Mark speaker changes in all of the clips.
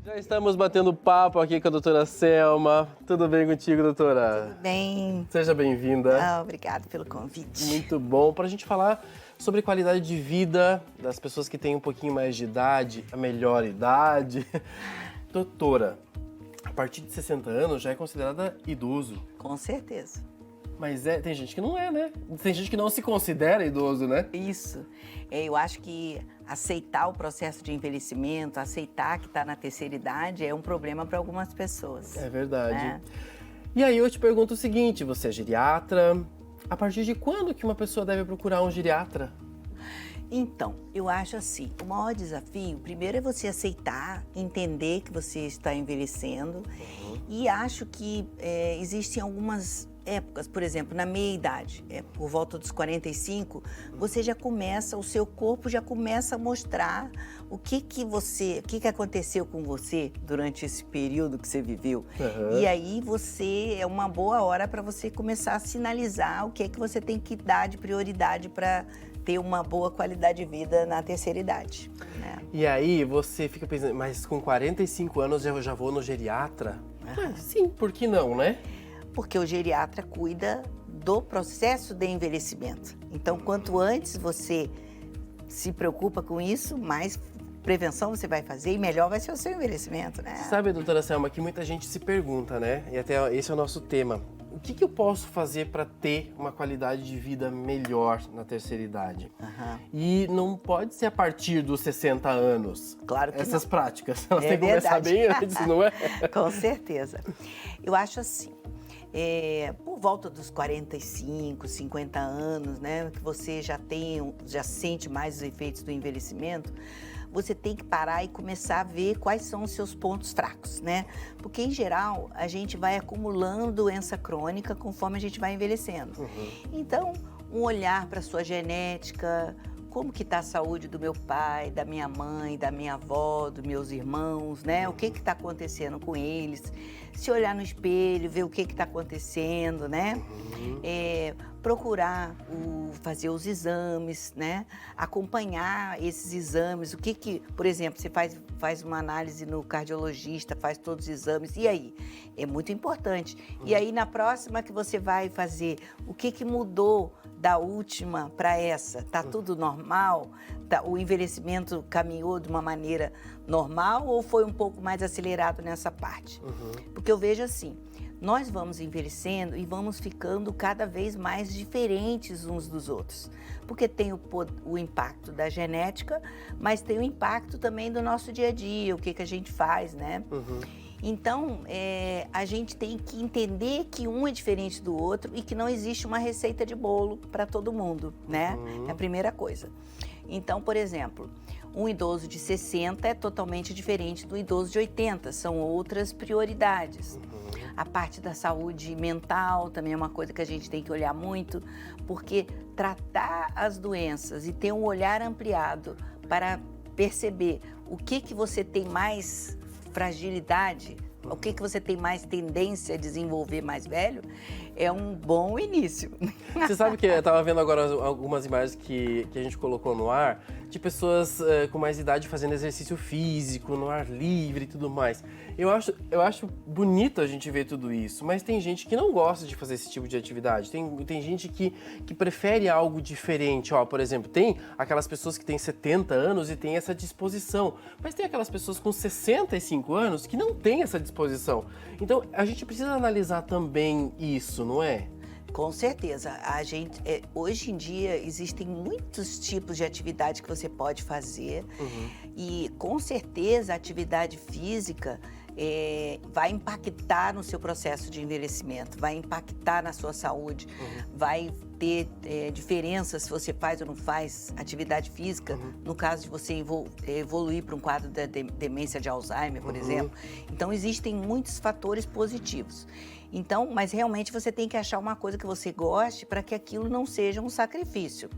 Speaker 1: Já estamos batendo papo aqui com a doutora Selma. Tudo bem contigo, doutora?
Speaker 2: Tudo bem.
Speaker 1: Seja bem-vinda.
Speaker 2: Obrigada pelo convite.
Speaker 1: Muito bom. Para a gente falar sobre qualidade de vida das pessoas que têm um pouquinho mais de idade, a melhor idade. Doutora, a partir de 60 anos já é considerada idoso.
Speaker 2: Com certeza.
Speaker 1: Mas tem gente que não é, né? Tem gente que não se considera idoso, né?
Speaker 2: Isso. Eu acho que aceitar o processo de envelhecimento, aceitar que está na terceira idade é um problema para algumas pessoas.
Speaker 1: É verdade.
Speaker 2: Né?
Speaker 1: E aí eu te pergunto o seguinte, você é geriatra, a partir de quando que uma pessoa deve procurar um geriatra?
Speaker 2: Então, eu acho assim, o maior desafio, primeiro é você aceitar, entender que você está envelhecendo e acho que existem algumas épocas, por exemplo, na meia-idade, por volta dos 45, você já começa, o seu corpo já começa a mostrar o que aconteceu com você durante esse período que você viveu. E aí é uma boa hora para você começar a sinalizar o que é que você tem que dar de prioridade para ter uma boa qualidade de vida na terceira idade. Né?
Speaker 1: E aí você fica pensando, mas com 45 anos eu já vou no geriatra? Sim, por que não, né?
Speaker 2: Porque o geriatra cuida do processo de envelhecimento. Então, quanto antes você se preocupa com isso, mais prevenção você vai fazer e melhor vai ser o seu envelhecimento, né?
Speaker 1: Sabe, doutora Selma, que muita gente se pergunta, né? E até esse é o nosso tema. O que eu posso fazer para ter uma qualidade de vida melhor na terceira idade? E não pode ser a partir dos 60 anos.
Speaker 2: Claro que
Speaker 1: Essas
Speaker 2: não.
Speaker 1: práticas, elas
Speaker 2: É
Speaker 1: têm que começar
Speaker 2: verdade.
Speaker 1: bem antes, não é?
Speaker 2: Com certeza. Eu acho assim, por volta dos 45, 50 anos, né, que você já sente mais os efeitos do envelhecimento, você tem que parar e começar a ver quais são os seus pontos fracos, né? Porque, em geral, a gente vai acumulando doença crônica conforme a gente vai envelhecendo. Então, um olhar para a sua genética, como que está a saúde do meu pai, da minha mãe, da minha avó, dos meus irmãos, né? O que está acontecendo com eles? Se olhar no espelho, ver o que está acontecendo, né? Procurar fazer os exames, né? Acompanhar esses exames. Por exemplo, você faz uma análise no cardiologista, faz todos os exames. E aí? É muito importante. E aí, na próxima que você vai fazer, o que mudou da última para essa? Tá tudo normal? O envelhecimento caminhou de uma maneira normal ou foi um pouco mais acelerado nessa parte? Porque eu vejo assim, nós vamos envelhecendo e vamos ficando cada vez mais diferentes uns dos outros. Porque tem o impacto da genética, mas tem o impacto também do nosso dia a dia, o que a gente faz, né? Então, a gente tem que entender que um é diferente do outro e que não existe uma receita de bolo para todo mundo, né? É a primeira coisa. Então, por exemplo, um idoso de 60 é totalmente diferente do idoso de 80, são outras prioridades. A parte da saúde mental também é uma coisa que a gente tem que olhar muito, porque tratar as doenças e ter um olhar ampliado para perceber o que você tem mais fragilidade, o que você tem mais tendência a desenvolver mais velho, é um bom início.
Speaker 1: Você sabe que eu estava vendo agora algumas imagens que a gente colocou no ar, de pessoas com mais idade fazendo exercício físico, no ar livre e tudo mais. Eu acho bonito a gente ver tudo isso, mas tem gente que não gosta de fazer esse tipo de atividade. Tem gente que prefere algo diferente. Ó, por exemplo, tem aquelas pessoas que têm 70 anos e têm essa disposição, mas tem aquelas pessoas com 65 anos que não têm essa disposição. Então, a gente precisa analisar também isso, não é?
Speaker 2: Com certeza. Hoje em dia existem muitos tipos de atividade que você pode fazer e com certeza a atividade física vai impactar no seu processo de envelhecimento, vai impactar na sua saúde, vai ter diferença se você faz ou não faz atividade física, no caso de você evoluir para um quadro da demência de Alzheimer, por exemplo. Então, existem muitos fatores positivos. Então, mas realmente você tem que achar uma coisa que você goste para que aquilo não seja um sacrifício.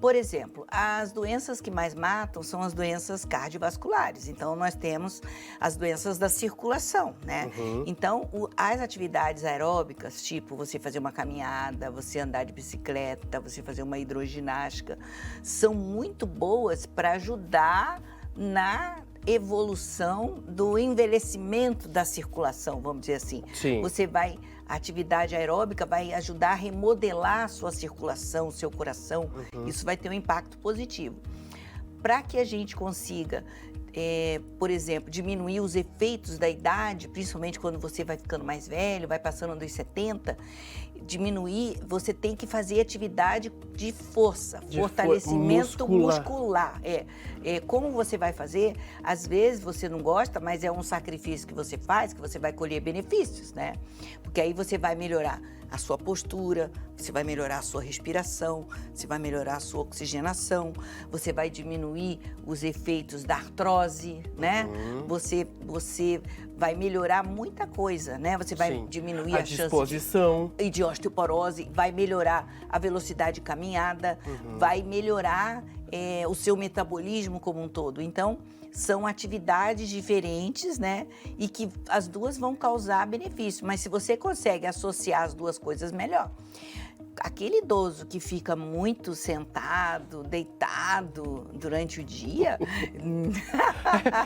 Speaker 2: Por exemplo, as doenças que mais matam são as doenças cardiovasculares. Então, nós temos as doenças da circulação, né? Então, as atividades aeróbicas, tipo você fazer uma caminhada, você andar de bicicleta, você fazer uma hidroginástica, são muito boas para ajudar na evolução do envelhecimento da circulação, vamos dizer assim.
Speaker 1: Sim.
Speaker 2: A atividade aeróbica vai ajudar a remodelar a sua circulação, o seu coração. Isso vai ter um impacto positivo. Para que a gente consiga, por exemplo, diminuir os efeitos da idade, principalmente quando você vai ficando mais velho, vai passando dos 70, você tem que fazer atividade de força, fortalecimento muscular. Como você vai fazer, às vezes você não gosta, mas é um sacrifício que você faz, que você vai colher benefícios, né? Porque aí você vai melhorar a sua postura, você vai melhorar a sua respiração, você vai melhorar a sua oxigenação, você vai diminuir os efeitos da artrose, né? Você vai melhorar muita coisa, né? Você vai diminuir a
Speaker 1: disposição
Speaker 2: de osteoporose, vai melhorar a velocidade de caminhada, vai melhorar o seu metabolismo como um todo. Então, são atividades diferentes, né? E que as duas vão causar benefício. Mas se você consegue associar as duas coisas, melhor. Aquele idoso que fica muito sentado, deitado durante o dia...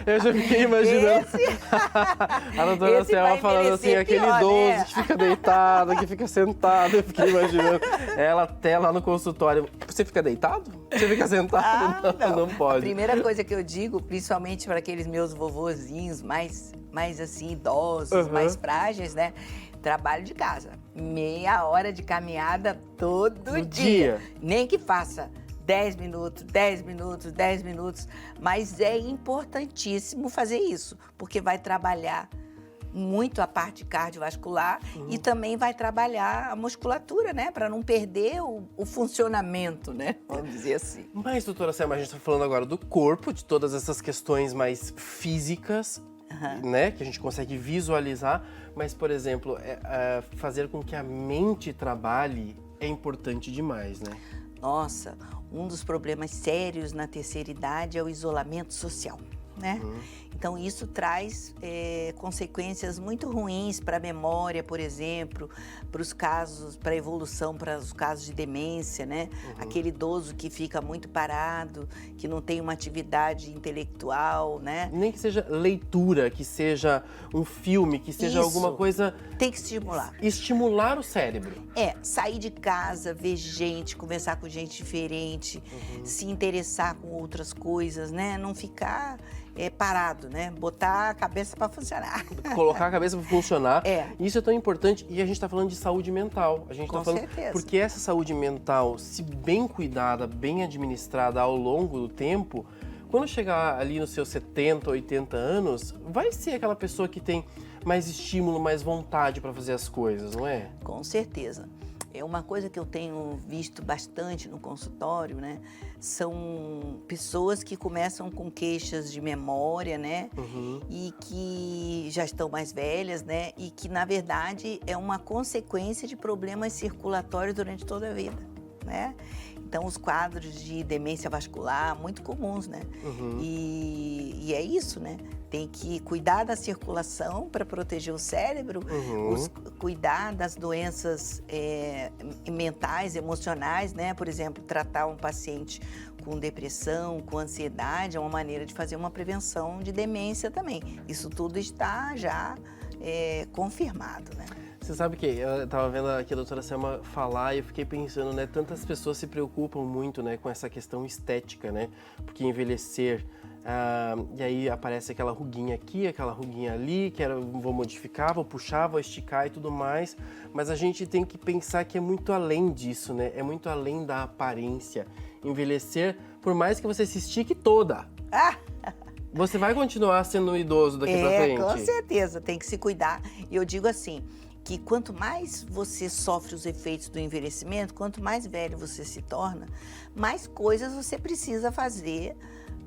Speaker 1: Eu já fiquei imaginando a doutora Selma falando assim, aquele idoso, né? Que fica deitado, que fica sentado. Eu fiquei imaginando ela até lá no consultório. Você fica deitado? Você fica sentado? Não pode.
Speaker 2: A primeira coisa que eu digo, principalmente para aqueles meus vovozinhos mais assim, idosos, mais frágeis, né? Trabalho de casa, meia hora de caminhada todo dia. Nem que faça 10 minutos, 10 minutos, 10 minutos, mas é importantíssimo fazer isso, porque vai trabalhar muito a parte cardiovascular e também vai trabalhar a musculatura, né? Para não perder o funcionamento, né? Vamos dizer assim.
Speaker 1: Mas, doutora Selma, a gente está falando agora do corpo, de todas essas questões mais físicas, né, que a gente consegue visualizar, mas, por exemplo, fazer com que a mente trabalhe é importante demais, né?
Speaker 2: Nossa, um dos problemas sérios na terceira idade é o isolamento social, né? Então, isso traz consequências muito ruins para a memória, por exemplo, para a evolução, para os casos de demência, né? Aquele idoso que fica muito parado, que não tem uma atividade intelectual, né?
Speaker 1: Nem que seja leitura, que seja um filme, que seja alguma coisa...
Speaker 2: Tem que estimular.
Speaker 1: Estimular o cérebro.
Speaker 2: Sair de casa, ver gente, conversar com gente diferente, se interessar com outras coisas, né? Não ficar... parado, né? Botar a cabeça para funcionar.
Speaker 1: Colocar a cabeça para funcionar. Isso é tão importante. E a gente está falando de saúde mental. A gente está falando
Speaker 2: certeza.
Speaker 1: Porque essa saúde mental, se bem cuidada, bem administrada ao longo do tempo, quando chegar ali nos seus 70, 80 anos, vai ser aquela pessoa que tem mais estímulo, mais vontade para fazer as coisas, não é?
Speaker 2: Com certeza. É uma coisa que eu tenho visto bastante no consultório, né? São pessoas que começam com queixas de memória, né? E que já estão mais velhas, né? E que, na verdade, é uma consequência de problemas circulatórios durante toda a vida, né? Então, os quadros de demência vascular, muito comuns, né? E é isso, né? Tem que cuidar da circulação para proteger o cérebro, cuidar das doenças mentais, emocionais, né? Por exemplo, tratar um paciente com depressão, com ansiedade, é uma maneira de fazer uma prevenção de demência também. Isso tudo está já confirmado, né?
Speaker 1: Você sabe que eu estava vendo aqui a doutora Selma falar e eu fiquei pensando, né? Tantas pessoas se preocupam muito, né, com essa questão estética, né? Porque envelhecer, e aí aparece aquela ruguinha aqui, aquela ruguinha ali, que vou modificar, vou puxar, vou esticar e tudo mais. Mas a gente tem que pensar que é muito além disso, né? É muito além da aparência. Envelhecer, por mais que você se estique toda. Você vai continuar sendo um idoso daqui pra frente?
Speaker 2: Com certeza, tem que se cuidar. E eu digo assim, que quanto mais você sofre os efeitos do envelhecimento, quanto mais velho você se torna, mais coisas você precisa fazer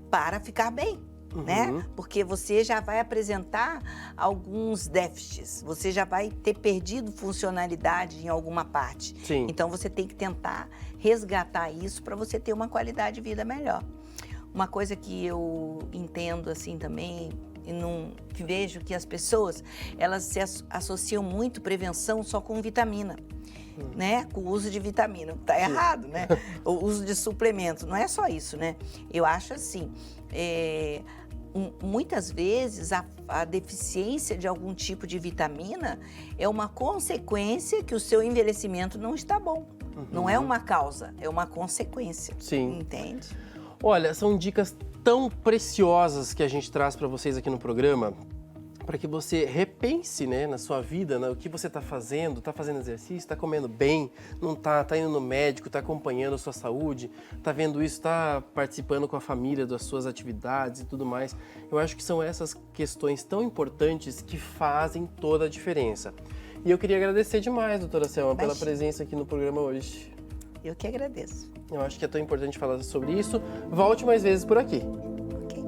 Speaker 2: para ficar bem, né? Porque você já vai apresentar alguns déficits, você já vai ter perdido funcionalidade em alguma parte.
Speaker 1: Sim.
Speaker 2: Então, você tem que tentar resgatar isso para você ter uma qualidade de vida melhor. Uma coisa que eu entendo assim também, e não vejo que as pessoas, elas se associam muito prevenção só com vitamina, né? Com o uso de vitamina. Tá errado, né? O uso de suplementos, não é só isso, né? Eu acho assim, muitas vezes a deficiência de algum tipo de vitamina é uma consequência que o seu envelhecimento não está bom. Não é uma causa, é uma consequência.
Speaker 1: Sim.
Speaker 2: Entende?
Speaker 1: Olha, são dicas tão preciosas que a gente traz para vocês aqui no programa, para que você repense, né, na sua vida, o que você está fazendo exercício, está comendo bem, não está indo no médico, está acompanhando a sua saúde, está vendo isso, está participando com a família das suas atividades e tudo mais. Eu acho que são essas questões tão importantes que fazem toda a diferença. E eu queria agradecer demais, doutora Selma, pela presença aqui no programa hoje.
Speaker 2: Eu que agradeço.
Speaker 1: Eu acho que é tão importante falar sobre isso. Volte mais vezes por aqui.
Speaker 2: Ok.